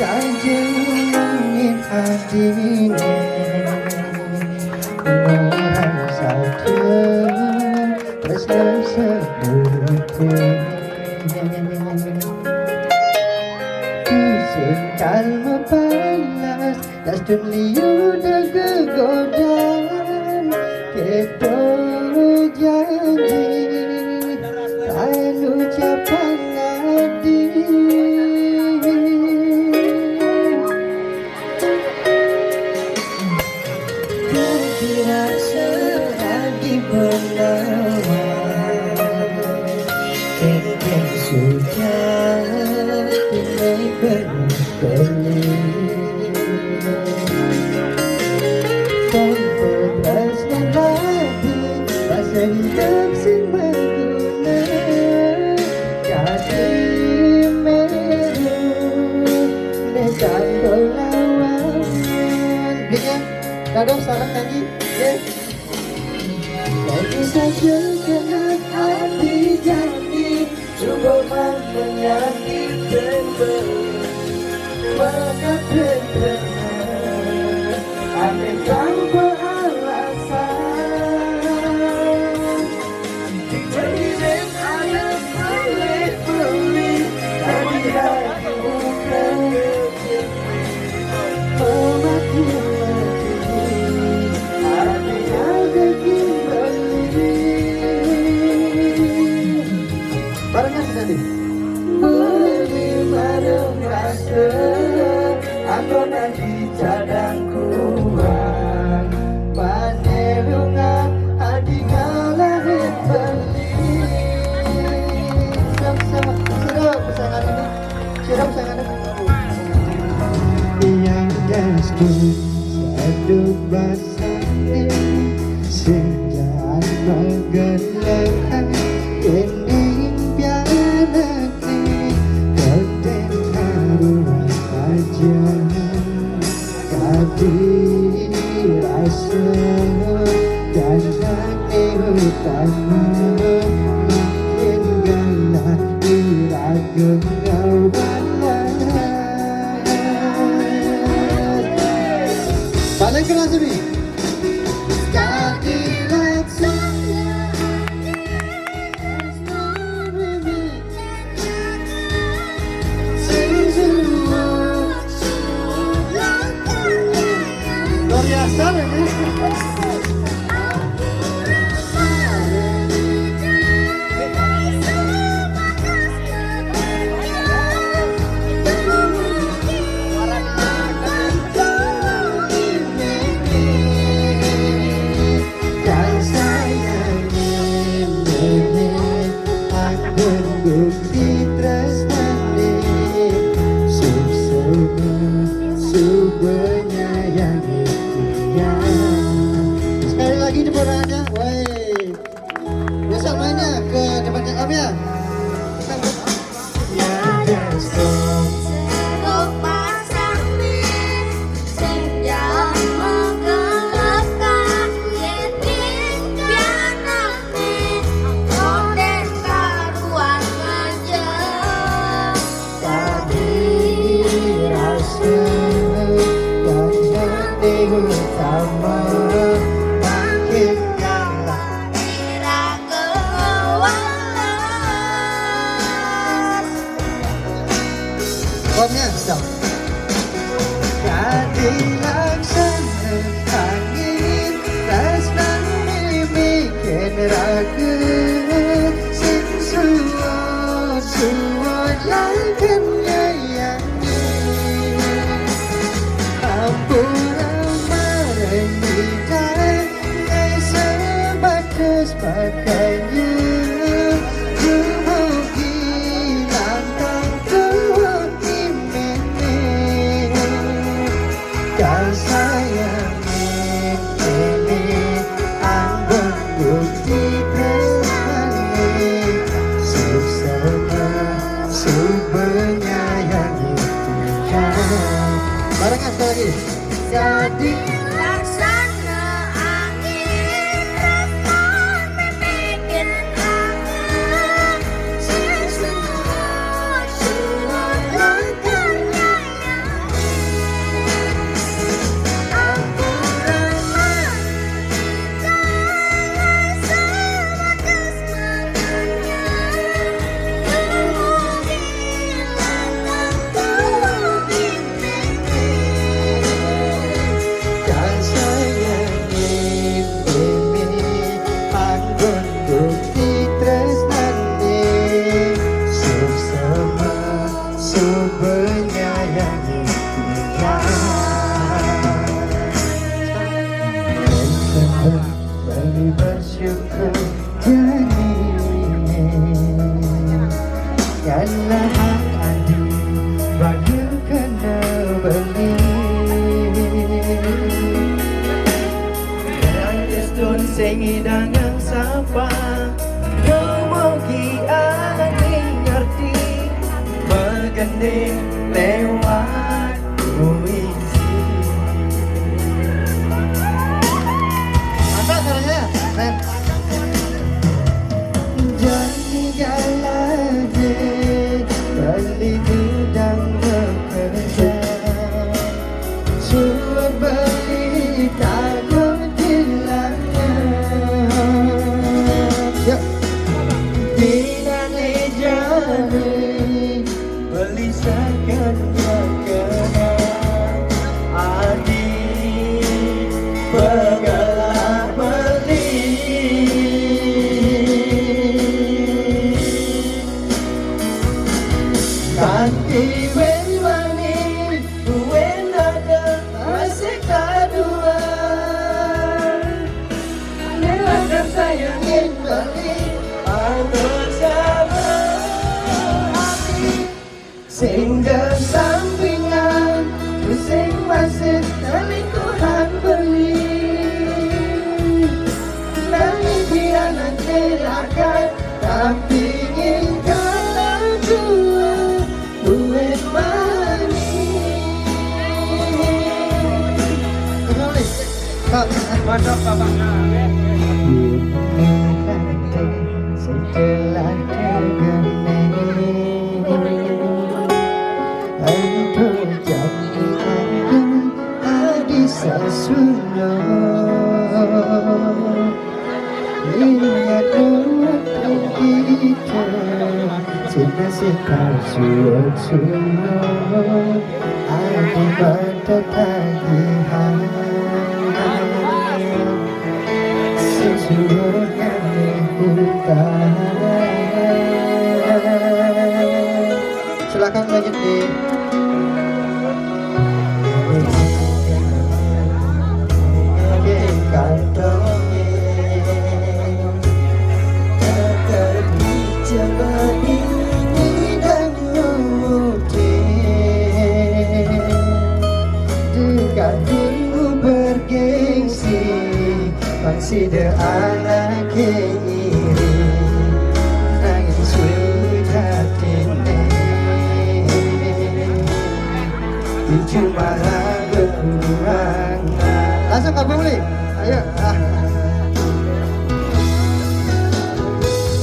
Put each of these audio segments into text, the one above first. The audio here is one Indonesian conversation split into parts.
Sajengin hatinya orang satu tresna sebutnya Kusingkal membalas das liu dan kegodan Kedo janji lain ucapan ngadi Terasa lagi berlawan Kekeh sudah Tinggal berkelit Tanpa belasnya lagi Rasa hidup sing berguna Jadi meru Dekat berlawan Dia Dadam salam nyanyi Lagi saja kena hati janji Coba menyakitkan Maka benar Aneh tanpa alasan Jadi ada boleh Tapi hati bukan Barengan tadi. Bagaimana rasa aku nanti cadang kuat Panelunga hadi ngalahin beli Sama-sama Siram pasangan ini Siram pasangan ini Yang jasku satu basahnya Sejak menggelekan Ini pianati Koden haruan aja Kati rasa Dan hati utama Makin galak diragam ngawalan Balik kelas ini Jadi laksana Luar biasa ini Sekali lagi tepuk tangannya, woi. Biasa mainnya ke depannya kami ya. Bomnya stop. Jadi laksana angin Rasnan bikin ragu Sing suwa yang menyayangi Ampura merendikan Ngai sebatas pakainya Barengan sekali lagi. Jadi laksana angin Rasman bikin angin Sesuatu langkahnya hang adi bagi kena beli dan istun sengi dangang sapa ngomogi ani ngerti mengending lewat puisi. mantap caranya keren. Jadi galanya beli gudang bekerja suruh beli takut hilangnya. Yuk. Dinane jari beli sakanya kena adi pegalah beli kanti wenwani wen ada masih kadua lewat sayangin beli bersama hati sehingga sampingan pusing masih lingkungan beli nangis dia nanti akan tapi ingin kalah dua duit manis. Nolih. Kak. Mantap babaknya. Setelah tergeneng untuk jadi agung adi sasuno ingat waktu kita cinta sekal suo-suo adi pada tagihan sesuai silakan lanjut nih. Dekatimu bergengsi masih ada anak iri nangis sudah tine cuma kekurangan langsung kabung nih ayo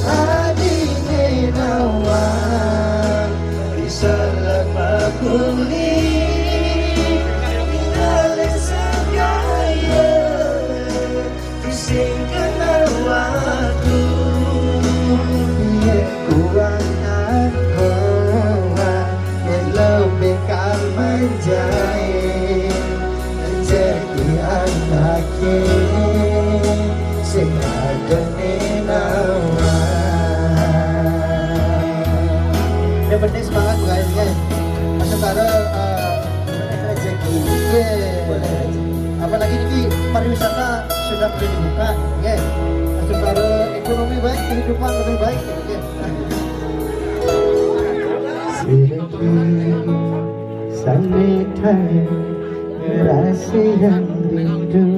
adine nawang bisa lama kulit Singkana waktu kurang hawa yang lebih kan menjahit jadi anak sing ada nawa. Yang penting semangat guys. Masuk baru rezeki. Apalagi ini pariwisata sudah boleh dibuka, oke. Masuk baru ekonomi baik, kehidupan lebih baik, oke. Sedikit sanitai rahasia rindu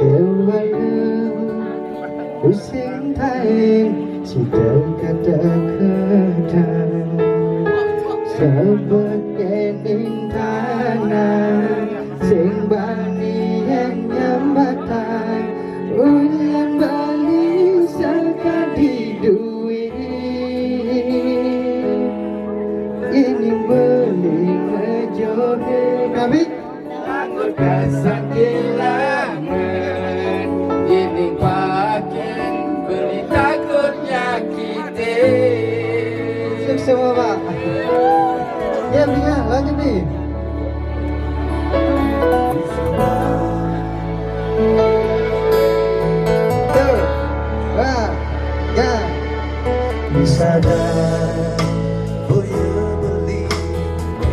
kewalau pusing tai sudah kata-kata sebagai tanah sing bani yang nyambatan ulang balik sekali duit ini beli ngejodoh kami takut rasa kehilangan ini pakai beli takut nyakitin. siap semua pak ya belinya lanjut nih. Sadar boya beli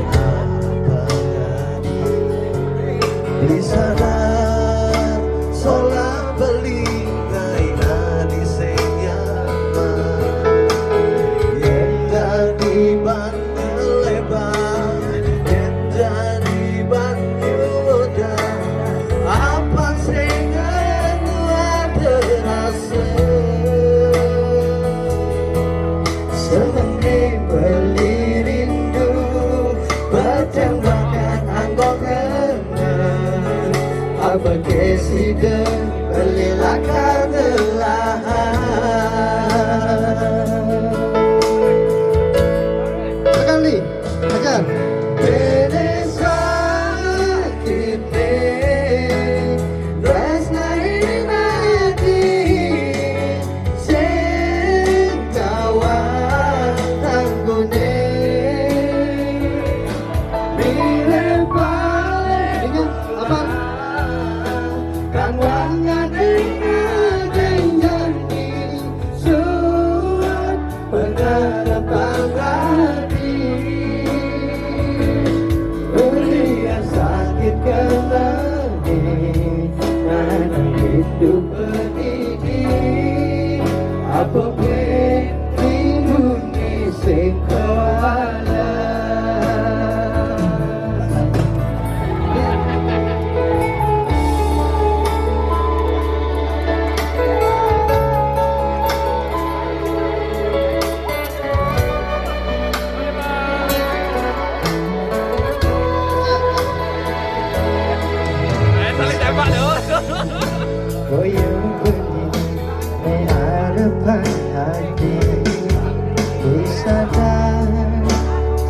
apa tadi beli sadar solat beli ngaina di senyama yang tadi Apa kasih belilah kegelahan. Sekali, ajar. Goyang berdiri di hadapan hati, disadar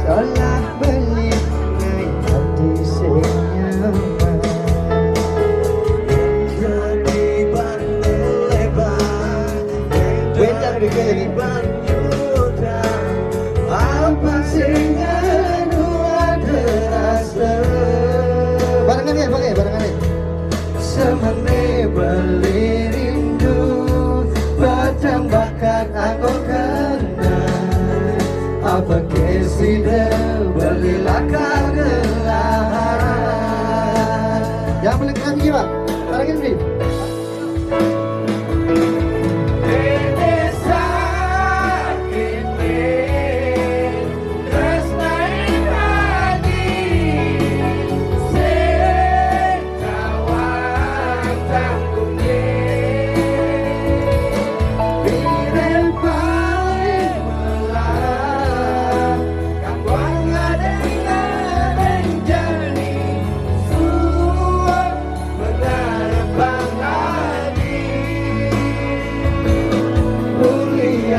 seolah beligai hati senyaman. Jadi ban lebar, jadi ban yuda, apa sehingga dua terasa. Barengan ya, pakai barengan ya. Semene beli rindu, bertambahkan aku kenal. Apa kasih belilah kegelahan. Yang paling keren gimana? Barengin nih.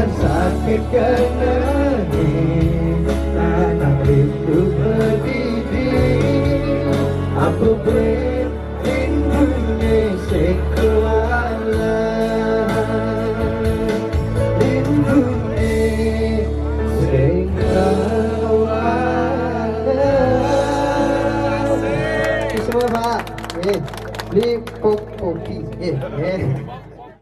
Sakit kenangi, tanah rindu berdiri. Apa beri rindunya sekuala, rindunya sekuala. Semua Pak. Beli kopi.